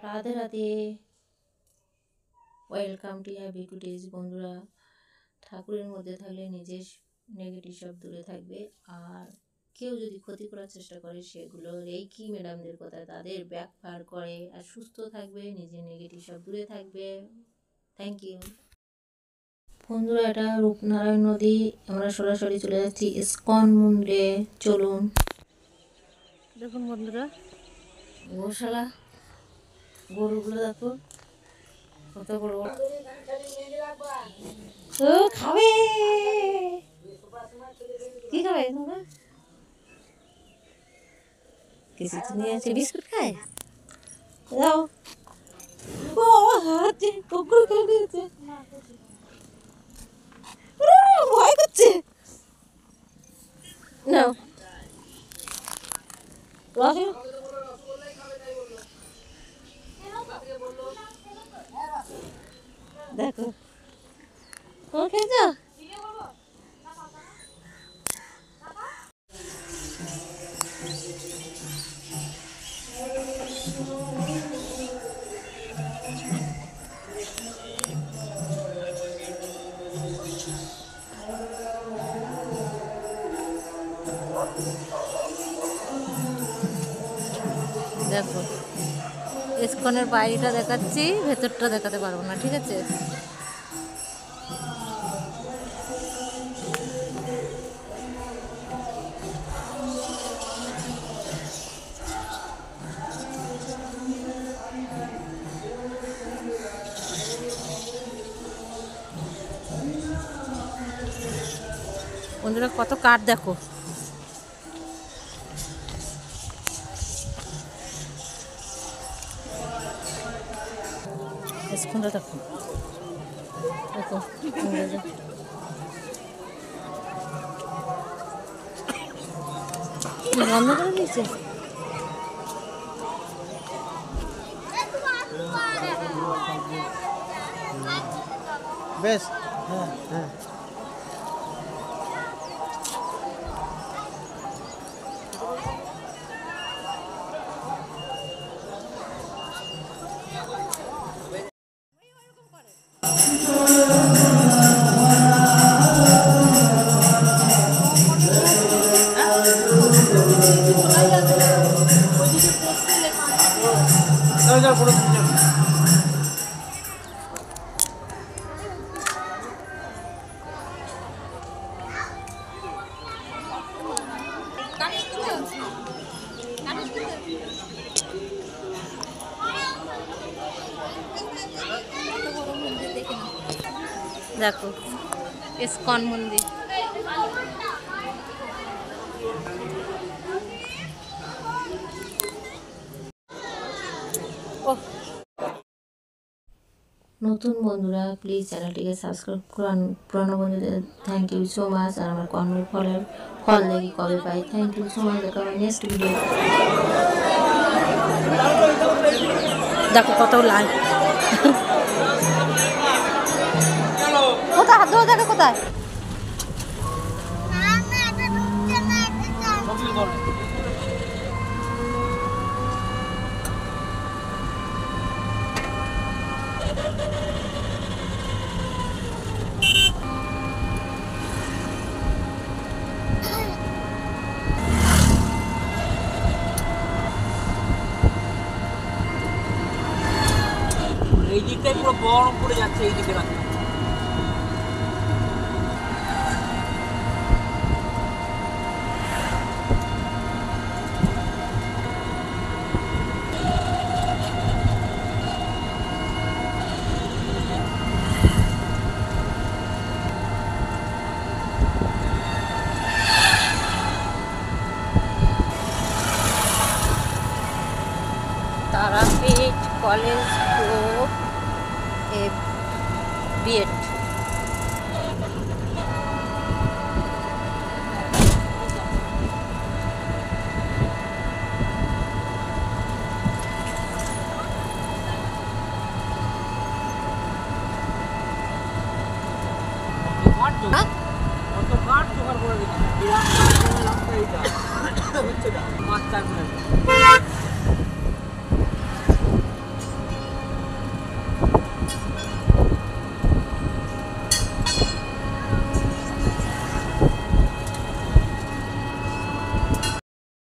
Radhe Radhe, welcome to happy to days. বন্ধুরা, ঠাকুরের মধ্যে থাকলে নিজের নেগেটিভ সব দূরে থাকবে, আর কেউ যদি ক্ষতি করার চেষ্টা করে সেগুলো রেইকি ম্যাডামদের কথা তাদের ব্যাকফায়ার করে, আর সুস্থ থাকবে, নিজের নেগেটিভ সব দূরে থাকবে। Thank you. বন্ধুরা, এটা রূপনারায়ণ নদী, আমরা সরাসরি চলে যাচ্ছি ইস্কন মন্দিরে। চলুন। দেখুন বন্ধুরা, গোশালা, গরুগুলো দেখো কত বড়। খাবে কি খাবে তোমরা? কিছু তো নিয়ে আছে, বিস্কুট খায় দাও। ও হাতে কুকুর খেয়েছে, ভয় করছে। নাও দেখো তোমার খেয়েছ। দেখো, ইস্কনের বাইরেটা দেখাচ্ছি, ভেতরটা দেখাতে পারবো না, ঠিক আছে? বন্ধুরা, কত কাঠ দেখো। ইস্কনটা দেখো, দেখো বন্ধ করে দিয়েছে। বেশ, হ্যাঁ হ্যাঁ। দেখো ইস্কন মন্দির। নতুন বন্ধুরা প্লিজ চ্যানেলটিকে সাবস্ক্রাইব করুন, পুরানো বন্ধুদের থ্যাংক ইউ সো মাচ। আর আমার কর্মের ফল দেখি কবে পাই। Thank you so much. দেখা হবে নেক্সট ভিডিও। দেখো কত লাইক। কোথায় হাত ধরে দেখো কোথায়। এই দিকটাই পুরো গরম পড়ে যাচ্ছে এই দিকে রাখতে। Tarapith college group B Ed. কত কাঠ জোগাড় করে দিচ্ছি। 5-4 মিনিট